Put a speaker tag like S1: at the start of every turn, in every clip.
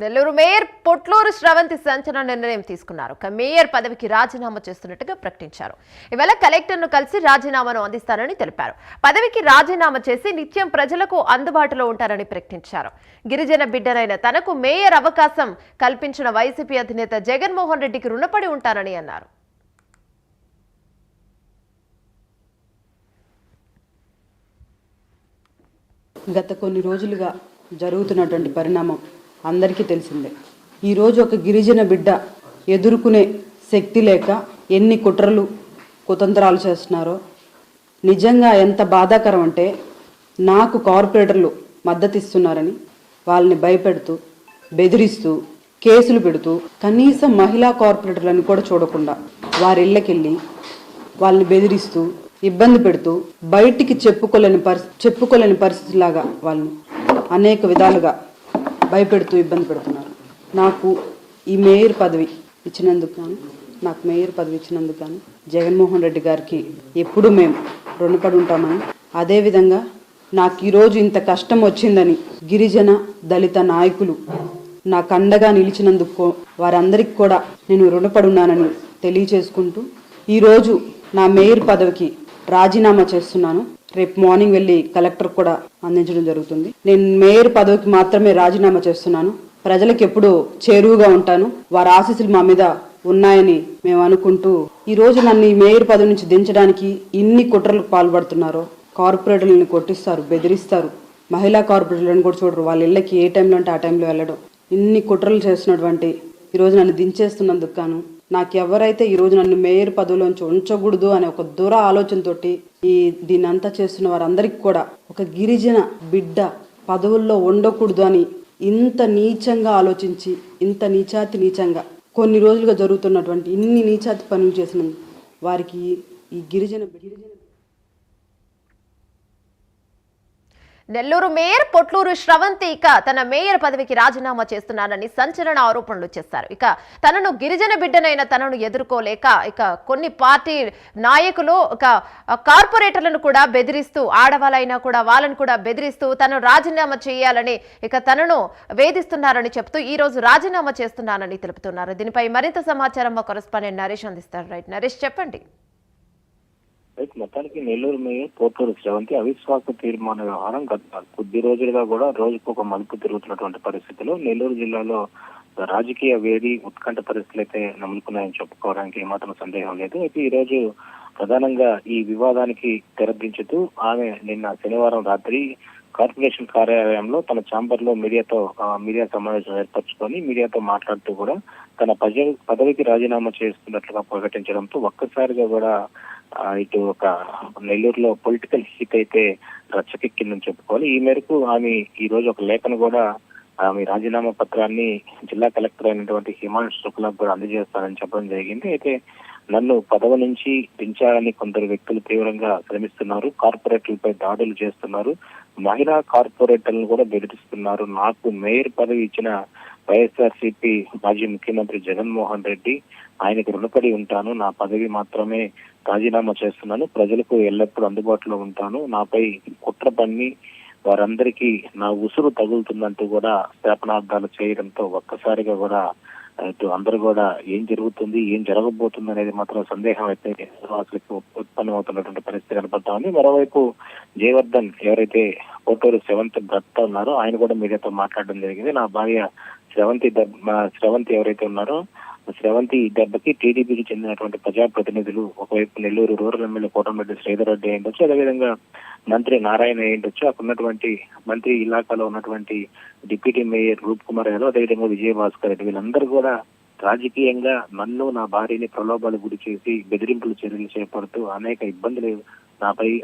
S1: Nellore mayor Potluru Sravanthi సంచలన నిర్ణయం తీసుకున్నారు. మేయర్ పదవికి రాజీనామా చేస్తున్నట్టుగా ప్రకటించారు. ఇవాళ కలెక్టర్ను కలిసి రాజీనామాను అందిస్తారని తెలిపారు. పదవికి రాజీనామా చేసి నిత్యం ప్రజలకు అందుబాటులో ఉంటారని ప్రకటించారు. గిరిజన బిడ్డనైన తనకు మేయర్ అవకాశం కల్పించిన వైసీపీ అధినేత జగన్మోహన్ రెడ్డికి రుణపడి ఉంటారని అన్నారు.
S2: గత కొన్ని రోజులుగా జరుగుతున్నటువంటి పరిణామం అందరికీ తెలిసిందే. ఈరోజు ఒక గిరిజన బిడ్డ ఎదుర్కొనే శక్తి లేక ఎన్ని కుట్రలు కుతంత్రాలు చేస్తున్నారో నిజంగా ఎంత బాధాకరం అంటే, నాకు కార్పొరేటర్లు మద్దతు ఇస్తున్నారని వాళ్ళని భయపెడుతూ బెదిరిస్తూ కేసులు పెడుతూ కనీసం మహిళా కార్పొరేటర్లను కూడా చూడకుండా వారి ఇళ్ళకెళ్ళి వాళ్ళని బెదిరిస్తూ ఇబ్బంది పెడుతూ బయటికి చెప్పుకోలేని పరిస్థితిలాగా వాళ్ళని అనేక విధాలుగా భయపెడుతూ ఇబ్బంది పెడుతున్నారు. నాకు ఈ మేయర్ పదవి ఇచ్చినందుకు కానీ జగన్మోహన్ రెడ్డి గారికి ఎప్పుడూ మేము రుణపడి ఉంటామని, అదేవిధంగా నాకు ఈరోజు ఇంత కష్టం వచ్చిందని గిరిజన దళిత నాయకులు నాకు అండగా నిలిచినందుకు వారందరికీ కూడా నేను రుణపడి ఉన్నానని తెలియచేసుకుంటూ ఈరోజు నా మేయర్ పదవికి రాజీనామా చేస్తున్నాను. రేపు మార్నింగ్ వెళ్ళి కలెక్టర్ కూడా అందించడం జరుగుతుంది. నేను మేయర్ పదవికి మాత్రమే రాజీనామా చేస్తున్నాను. ప్రజలకు ఎప్పుడు చేరువుగా ఉంటాను. వారి ఆశీస్సులు మా మీద ఉన్నాయని మేము అనుకుంటూ ఈరోజు నన్ను ఈ మేయర్ పదవి నుంచి దించడానికి ఇన్ని కుట్రలకు పాల్పడుతున్నారో, కార్పొరేటర్లను కొట్టిస్తారు, బెదిరిస్తారు, మహిళా కార్పొరేటర్లను కూడా చూడరు, వాళ్ళ ఇళ్ళకి ఏ టైంలో అంటే ఆ టైంలో వెళ్ళడం, ఇన్ని కుట్రలు చేస్తున్నటువంటి ఈరోజు నన్ను దించేస్తున్నందుకు గాను నాకు ఎవరైతే ఈరోజు నన్ను మేయర్ పదవిలోంచి ఉంచకూడదు అనే ఒక దూర ఆలోచనతోటి దీన్ని అంతా చేస్తున్న వారందరికీ కూడా, ఒక గిరిజన బిడ్డ పదవుల్లో ఉండకూడదు అని ఇంత నీచంగా ఆలోచించి ఇంత నీచంగా కొన్ని రోజులుగా జరుగుతున్నటువంటి ఇన్ని నీచాతి పనులు చేసిన వారికి ఈ గిరిజన
S1: నెల్లూరు మేయర్ పొట్లూరు శ్రవంతి తన మేయర్ పదవికి రాజీనామా చేస్తున్నానని సంచలన ఆరోపణలు చేశారు. తనను గిరిజన బిడ్డనైన తనను ఎదుర్కోలేక కొన్ని పార్టీ నాయకులు కార్పొరేటర్లను కూడా బెదిరిస్తూ, ఆడవాళ్ళైనా కూడా వాళ్ళని కూడా బెదిరిస్తూ తను రాజీనామా చేయాలని తనను వేధిస్తున్నారని చెప్తూ ఈ రోజు రాజీనామా చేస్తున్నానని తెలుపుతున్నారు. దీనిపై మరింత సమాచారం మా కరెస్పాండెంట్ నరేష్ అందిస్తారు. రైట్ నరేష్, చెప్పండి.
S3: మొత్తానికి నెల్లూరు మేయర్ పొట్లూరు శ్రవంతి అవిశ్వాస తీర్మాన వ్యవహారం గత కొద్ది రోజులుగా కూడా రోజుకు ఒక మలుపు తిరుగుతున్నటువంటి పరిస్థితుల్లో నెల్లూరు జిల్లాలో రాజకీయ వేడి ఉత్కంఠ పరిస్థితులు అయితే నమ్ముకున్నాయని చెప్పుకోవడానికి ఏమాత్రం సందేహం లేదు. అయితే ఈ రోజు ప్రధానంగా ఈ వివాదానికి తెరదించుతూ ఆమె నిన్న శనివారం రాత్రి కార్పొరేషన్ కార్యాలయంలో తన ఛాంబర్ లో మీడియా సమావేశం ఏర్పరచుకొని మీడియాతో మాట్లాడుతూ కూడా తన పదవికి రాజీనామా చేస్తున్నట్లుగా ప్రకటించడంతో ఒక్కసారిగా కూడా ఇటు ఒక నెల్లూరులో పొలిటికల్ హీట్ అయితే రచ్చకెక్కిందని చెప్పుకోవాలి. ఈ మేరకు ఆమె ఈ రోజు ఒక లేఖను కూడా ఆమె రాజీనామా పత్రాన్ని జిల్లా కలెక్టర్ అయినటువంటి హిమాంశు శుక్లకు కూడా అందజేస్తానని చెప్పడం జరిగింది. అయితే నన్ను పదవి నుంచి దించాలని కొందరు వ్యక్తులు తీవ్రంగా శ్రమిస్తున్నారు, కార్పొరేటర్లపై దాడులు చేస్తున్నారు, మహిళా కార్పొరేటర్లను కూడా బెదిరిస్తున్నారు. నాకు మేయర్ పదవి ఇచ్చిన వైఎస్ఆర్సీపీ మాజీ ముఖ్యమంత్రి జగన్మోహన్ రెడ్డి, ఆయనకు రుణపడి ఉంటాను, నా పదవి మాత్రమే రాజీనామా చేస్తున్నాను, ప్రజలకు ఎల్లప్పుడూ అందుబాటులో ఉంటాను, నాపై కుట్ర పన్ని వారందరికీ నా ఉసురు తగులుతుందంటూ కూడా శాపనార్థాలు చేయడంతో ఒక్కసారిగా కూడా ఇటు అందరూ కూడా ఏం జరుగుతుంది, ఏం జరగబోతుంది అనేది మాత్రం సందేహం అయితే ఉత్పన్నమవుతున్నటువంటి పరిస్థితి కనపడతా ఉంది. మరోవైపు జయవర్ధన్ ఎవరైతే పొట్లూరు శ్రవంతి భర్త ఉన్నారో ఆయన కూడా మీడియాతో మాట్లాడడం జరిగింది. నా భార్య శ్రవంతి ఎవరైతే ఉన్నారో శ్రవంతి దెబ్బకి టీడీపీకి చెందినటువంటి ప్రజాప్రతినిధులు, ఒకవైపు నెల్లూరు రూరల్ ఎమ్మెల్యే కోటమిరెడ్డి శ్రీధర్ రెడ్డి అయ్యుండొచ్చు, అదేవిధంగా మంత్రి నారాయణ అయ్యుండొచ్చు, అక్కడ ఉన్నటువంటి మంత్రి ఇలాకాలో ఉన్నటువంటి డిప్యూటీ మేయర్ రూప్ కుమార్ యాదవ్, అదేవిధంగా విజయభాస్కర్ రెడ్డి, వీళ్ళందరూ కూడా రాజకీయంగా నన్ను నా భార్యని ప్రలోభాలు గురి చేసి బెదిరింపులు చర్యలు చేపడుతూ అనేక ఇబ్బందులు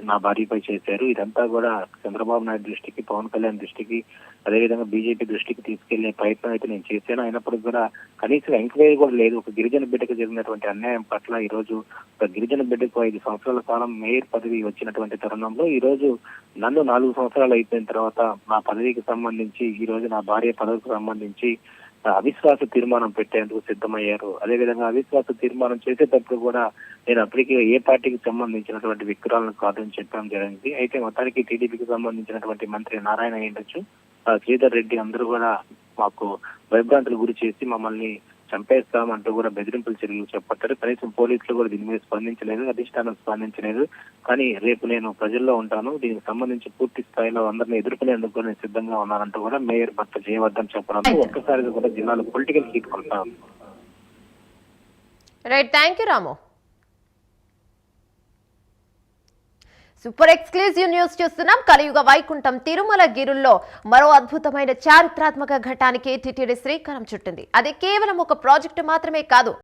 S3: నా భార్యపై చేశారు. ఇదంతా కూడా చంద్రబాబు నాయుడు దృష్టికి, పవన్ కళ్యాణ్ దృష్టికి, అదేవిధంగా బీజేపీ దృష్టికి తీసుకెళ్లే ప్రయత్నం అయితే నేను చేశాను. అయినప్పటికీ కూడా కనీసం ఎంక్వైరీ కూడా లేదు. ఒక గిరిజన బిడ్డకు జరిగినటువంటి అన్యాయం పట్ల ఈ రోజు ఒక గిరిజన బిడ్డకు 5 సంవత్సరాల కాలం మేయర్ పదవి వచ్చినటువంటి తరుణంలో ఈ రోజు నన్ను 4 సంవత్సరాలు అయిపోయిన తర్వాత నా పదవికి సంబంధించి ఈ రోజు నా భార్య పదవికి సంబంధించి అవిశ్వాస తీర్మానం పెట్టేందుకు సిద్ధమయ్యారు. అదేవిధంగా అవిశ్వాస తీర్మానం చేసేటప్పుడు కూడా నేను అప్పటికే ఏ పార్టీకి సంబంధించినటువంటి విక్రాలను కాదని చెప్పడం జరిగింది. అయితే మొత్తానికి టీడీపీకి సంబంధించినటువంటి మంత్రి నారాయణ అయ్యుండొచ్చు, శ్రీధర్ రెడ్డి అందరూ కూడా మాకు భయభ్రాంతులు గురి చేసి మమ్మల్ని చంపేస్తామంటూ కూడా బెదిరింపుల చర్యలు చేపట్టారు. కనీసం పోలీసులు కూడా దీని మీద స్పందించలేదు, అధిష్టానం స్పందించలేదు. కానీ రేపు నేను ప్రజల్లో ఉంటాను, దీనికి సంబంధించి పూర్తి స్థాయిలో అందరినీ ఎదుర్కొనేందుకు కూడా నేను సిద్ధంగా ఉన్నానంటూ కూడా మేయర్ భర్త జయవర్ధన్ చెప్పడంతో ఒక్కసారిగా కూడా జిల్లాలో పొలిటికల్ హీట్ కొనసాగుతుంది.
S1: Right, thank you Ramu. Super exclusive news చూస్తున్నాం. కలియుగ వైకుంఠం తిరుమల గిరుల్లో మరో అద్భుతమైన చారిత్రాత్మక ఘట్టానికి టీటీడీ శ్రీకారం చుట్టింది. అది కేవలం ఒక ప్రాజెక్టు మాత్రమే కాదు,